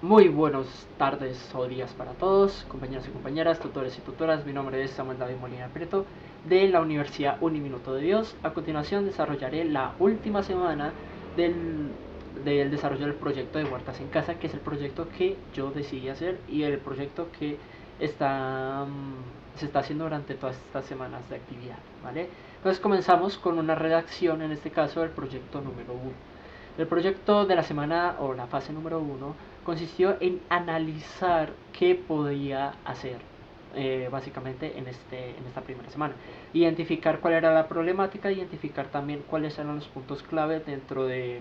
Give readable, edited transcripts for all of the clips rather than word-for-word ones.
Muy buenas tardes o días para todos, compañeros y compañeras, tutores y tutoras. Mi nombre es Samuel David Molina Prieto de la Universidad Uniminuto de Dios. A continuación desarrollaré la última semana del desarrollo del proyecto de Huertas en Casa, que es el proyecto que yo decidí hacer y el proyecto que se está haciendo durante todas estas semanas de actividad, ¿vale? Entonces comenzamos con una redacción, en este caso del proyecto número 1. El proyecto de la semana o la fase número 1 consistió en analizar qué podía hacer básicamente en esta primera semana. Identificar cuál era la problemática, identificar también cuáles eran los puntos clave dentro de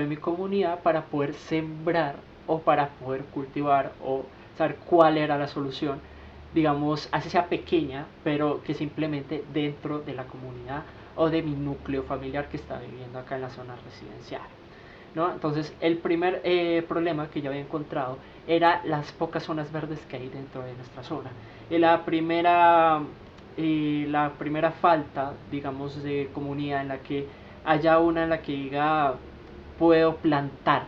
mi comunidad para poder sembrar o para poder cultivar o saber cuál era la solución, digamos, así sea pequeña, pero que se implemente dentro de la comunidad o de mi núcleo familiar que está viviendo acá en la zona residencial, ¿no? Entonces el primer problema que yo había encontrado era las pocas zonas verdes que hay dentro de nuestra zona. La primera falta, digamos, de comunidad en la que haya una en la que diga puedo plantar,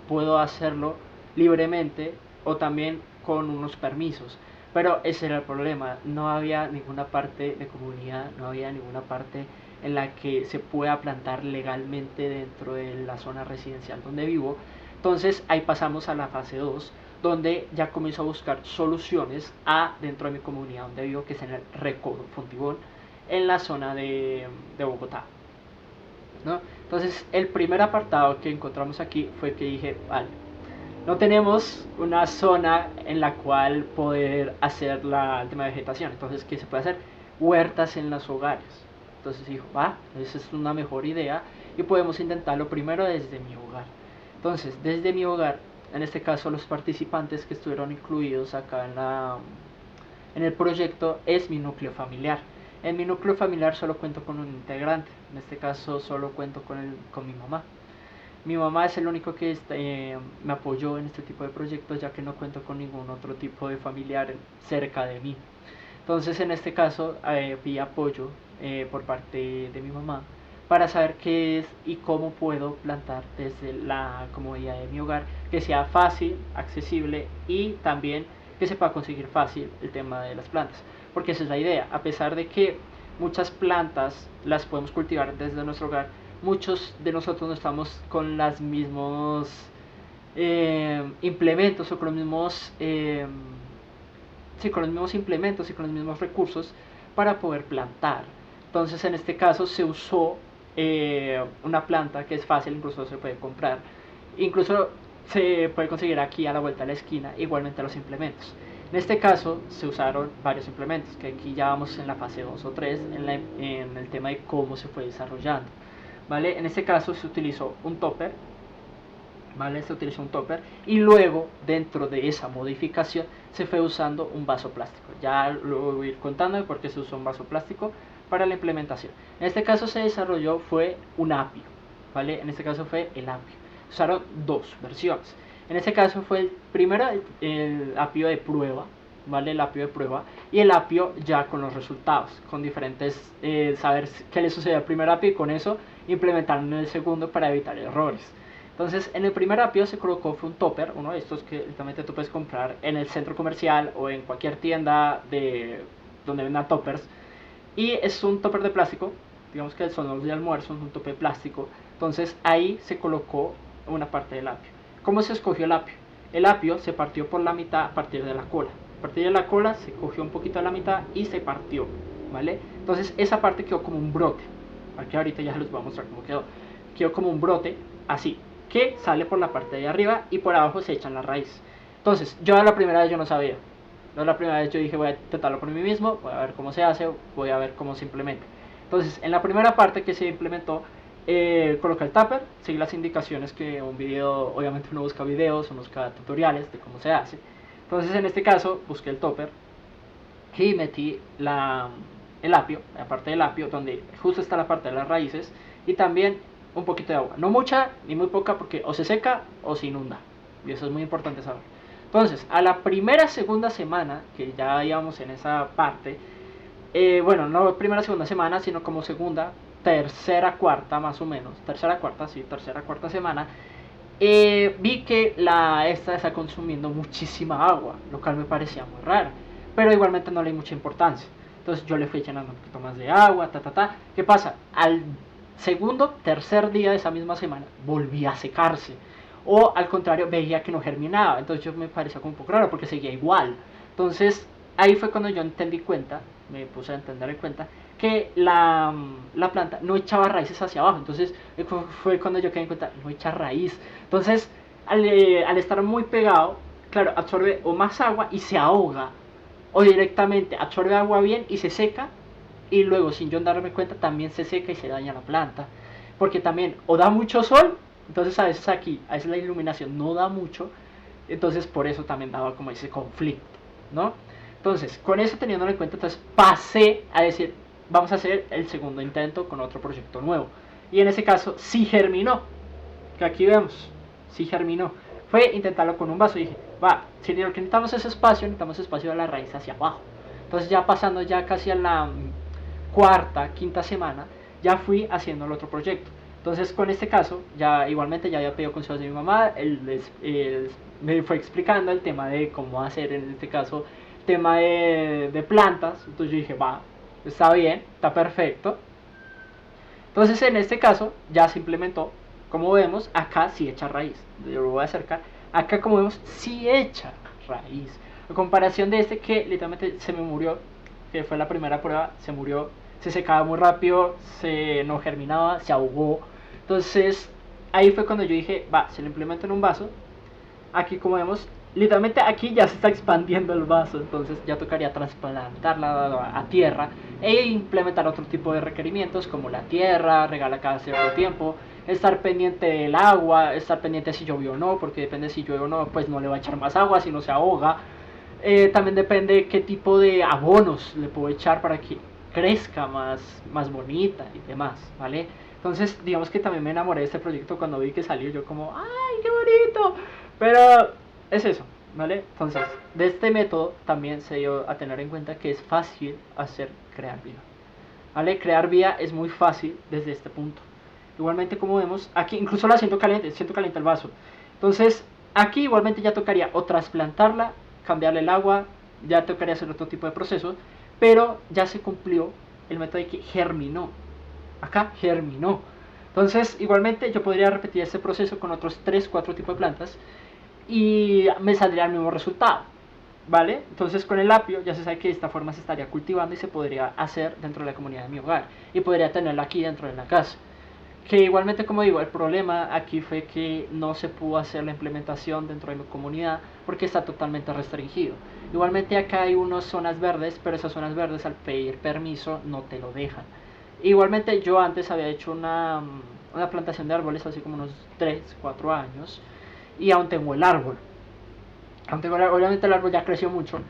puedo hacerlo libremente o también con unos permisos. Pero ese era el problema, no había ninguna parte de comunidad, no había ninguna parte en la que se pueda plantar legalmente dentro de la zona residencial donde vivo. Entonces ahí pasamos a la fase 2, donde ya comienzo a buscar soluciones dentro de mi comunidad donde vivo, que es en el Recodo Fontibón, en la zona de Bogotá, ¿no? Entonces el primer apartado que encontramos aquí fue que dije, vale, no tenemos una zona en la cual poder hacer el tema de vegetación. Entonces, ¿qué se puede hacer? Huertas en los hogares. Entonces dijo, esa es una mejor idea y podemos intentarlo primero desde mi hogar. Entonces, desde mi hogar, en este caso los participantes que estuvieron incluidos acá en el proyecto es mi núcleo familiar. En mi núcleo familiar solo cuento con un integrante, en este caso solo cuento con mi mamá. Mi mamá es el único que me apoyó en este tipo de proyectos, ya que no cuento con ningún otro tipo de familiar cerca de mí. Entonces, en este caso, vi apoyo por parte de mi mamá para saber qué es y cómo puedo plantar desde la comodidad de mi hogar, que sea fácil, accesible y también que se pueda conseguir fácil el tema de las plantas. Porque esa es la idea, a pesar de que muchas plantas las podemos cultivar desde nuestro hogar, muchos de nosotros no estamos con los mismos implementos o con los mismos con los mismos implementos y con los mismos recursos para poder plantar. Entonces en este caso se usó una planta que es fácil, incluso se puede comprar, incluso se puede conseguir aquí a la vuelta de la esquina, igualmente los implementos. En este caso se usaron varios implementos, que aquí ya vamos en la fase 2 o 3 en el tema de cómo se fue desarrollando, ¿vale? En este caso se utilizó un topper, ¿vale? Se utilizó un topper y luego dentro de esa modificación se fue usando un vaso plástico. Ya lo voy a ir contando por qué se usó un vaso plástico para la implementación. En este caso se desarrolló fue un apio, ¿vale? En este caso fue el apio. Usaron dos versiones. En este caso fue el primero el apio de prueba, ¿vale? El apio de prueba y el apio ya con los resultados, con diferentes, saber qué le sucedió al primer apio y con eso implementaron el segundo para evitar errores. Entonces, en el primer apio se colocó fue un topper, uno de estos que literalmente tú puedes comprar en el centro comercial o en cualquier tienda donde vendan toppers. Y es un topper de plástico, digamos que son los de almuerzo, es un topper de plástico. Entonces, ahí se colocó una parte del apio. ¿Cómo se escogió el apio? El apio se partió por la mitad a partir de la cola. A partir de la cola se cogió un poquito de la mitad y se partió, ¿vale? Entonces, esa parte quedó como un brote. Aquí ahorita ya les voy a mostrar cómo quedó. Quedó como un brote, así, que sale por la parte de arriba y por abajo se echan las raíces. Entonces, yo a la primera vez yo no sabía. La primera vez yo dije voy a intentarlo por mí mismo, voy a ver cómo se hace, voy a ver cómo se implementa. Entonces, en la primera parte que se implementó, coloqué el tupper, seguí las indicaciones que un video, obviamente uno busca videos, uno busca tutoriales de cómo se hace. Entonces, en este caso, busqué el topper y metí el apio, la parte del apio, donde justo está la parte de las raíces, y también un poquito de agua, no mucha ni muy poca porque o se seca o se inunda, y eso es muy importante saber. Entonces, a la segunda semana, que ya íbamos en esa parte, bueno, no primera, segunda semana, sino como segunda, tercera, cuarta más o menos, tercera, cuarta semana, vi que esta está consumiendo muchísima agua, lo cual me parecía muy raro, pero igualmente no le di mucha importancia. Entonces yo le fui llenando un poquito más de agua, ¿Qué pasa? Al segundo, tercer día de esa misma semana volvía a secarse. O al contrario, veía que no germinaba. Entonces yo me parecía como un poco raro porque seguía igual. Entonces ahí fue cuando yo entendí cuenta, me puse a entender en cuenta, que la planta no echaba raíces hacia abajo. Entonces fue cuando yo quedé en cuenta, no echa raíz. Entonces al estar muy pegado, claro, absorbe o más agua y se ahoga. O directamente absorbe agua bien y se seca, y luego sin yo darme cuenta también se seca y se daña la planta, porque también o da mucho sol, entonces a veces aquí, a veces la iluminación no da mucho, entonces por eso también daba como ese conflicto, ¿no? Entonces con eso teniéndolo en cuenta, entonces pasé a decir, vamos a hacer el segundo intento con otro proyecto nuevo, y en ese caso sí germinó, que aquí vemos, sí germinó. Fue intentarlo con un vaso y dije, va, si lo que necesitamos espacio de la raíz hacia abajo. Entonces ya pasando ya casi a la cuarta, quinta semana, ya fui haciendo el otro proyecto. Entonces con este caso, ya igualmente ya había pedido consejos de mi mamá, él me fue explicando el tema de cómo hacer en este caso, tema de plantas. Entonces yo dije, va, está bien, está perfecto. Entonces en este caso ya se implementó. Como vemos, acá sí echa raíz. Yo lo voy a acercar. Acá como vemos, sí echa raíz. A comparación de este que literalmente se me murió, que fue la primera prueba, se murió, se secaba muy rápido, no germinaba, se ahogó. Entonces ahí fue cuando yo dije, va, se lo implemento en un vaso. Aquí como vemos, literalmente aquí ya se está expandiendo el vaso, entonces ya tocaría trasplantarla a tierra e implementar otro tipo de requerimientos como la tierra, regarla cada cierto tiempo, estar pendiente del agua, estar pendiente si llovió o no, porque depende si llueve o no, pues no le va a echar más agua si no se ahoga. También depende qué tipo de abonos le puedo echar para que crezca más bonita y demás, ¿vale? Entonces, digamos que también me enamoré de este proyecto cuando vi que salió, yo como, ¡ay, qué bonito! Pero es eso, ¿vale? Entonces, de este método también se dio a tener en cuenta que es fácil crear vida, ¿vale? Crear vida es muy fácil desde este punto. Igualmente, como vemos, aquí incluso la siento caliente el vaso. Entonces, aquí igualmente ya tocaría o trasplantarla, cambiarle el agua, ya tocaría hacer otro tipo de proceso, pero ya se cumplió el método de que germinó. Acá germinó. Entonces, igualmente yo podría repetir este proceso con otros 3, 4 tipos de plantas y me saldría el mismo resultado, ¿vale? Entonces con el apio ya se sabe que de esta forma se estaría cultivando y se podría hacer dentro de la comunidad de mi hogar y podría tenerla aquí dentro de la casa. Que igualmente, como digo, el problema aquí fue que no se pudo hacer la implementación dentro de mi comunidad porque está totalmente restringido. Igualmente acá hay unas zonas verdes, pero esas zonas verdes al pedir permiso no te lo dejan. Igualmente yo antes había hecho una plantación de árboles hace como unos 3, 4 años y aún tengo el árbol. Obviamente el árbol ya creció mucho,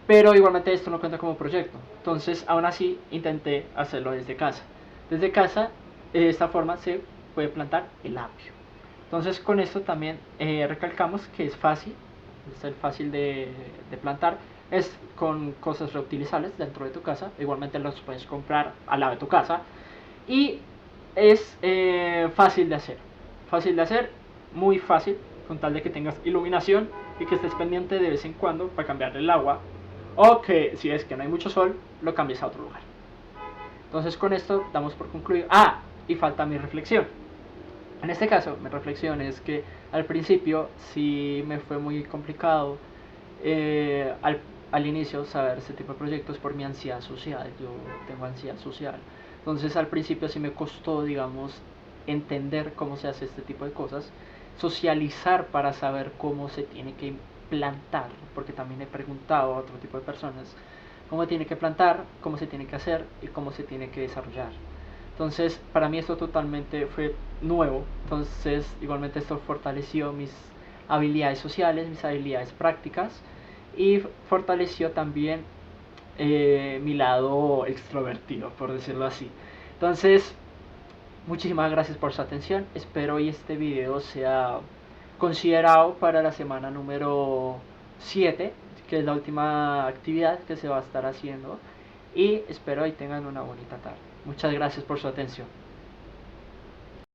pero igualmente esto no cuenta como proyecto. Entonces aún así intenté hacerlo desde casa. Desde casa, de esta forma se puede plantar el apio. Entonces con esto también recalcamos que es fácil, es fácil de plantar, es con cosas reutilizables dentro de tu casa, igualmente los puedes comprar al lado de tu casa y es fácil de hacer, muy fácil, con tal de que tengas iluminación y que estés pendiente de vez en cuando para cambiar el agua, o que si es que no hay mucho sol, lo cambies a otro lugar. Entonces con esto damos por concluido. Y falta mi reflexión. En este caso, mi reflexión es que al principio sí me fue muy complicado al inicio saber este tipo de proyectos por mi ansiedad social. Yo tengo ansiedad social. Entonces al principio sí me costó, digamos, entender cómo se hace este tipo de cosas, socializar para saber cómo se tiene que plantar, porque también he preguntado a otro tipo de personas cómo se tiene que plantar, cómo se tiene que hacer y cómo se tiene que desarrollar. Entonces, para mí esto totalmente fue nuevo. Entonces, igualmente esto fortaleció mis habilidades sociales, mis habilidades prácticas y fortaleció también mi lado extrovertido, por decirlo así. Entonces, muchísimas gracias por su atención. Espero que este video sea considerado para la semana número 7, que es la última actividad que se va a estar haciendo. Y espero que tengan una bonita tarde. Muchas gracias por su atención.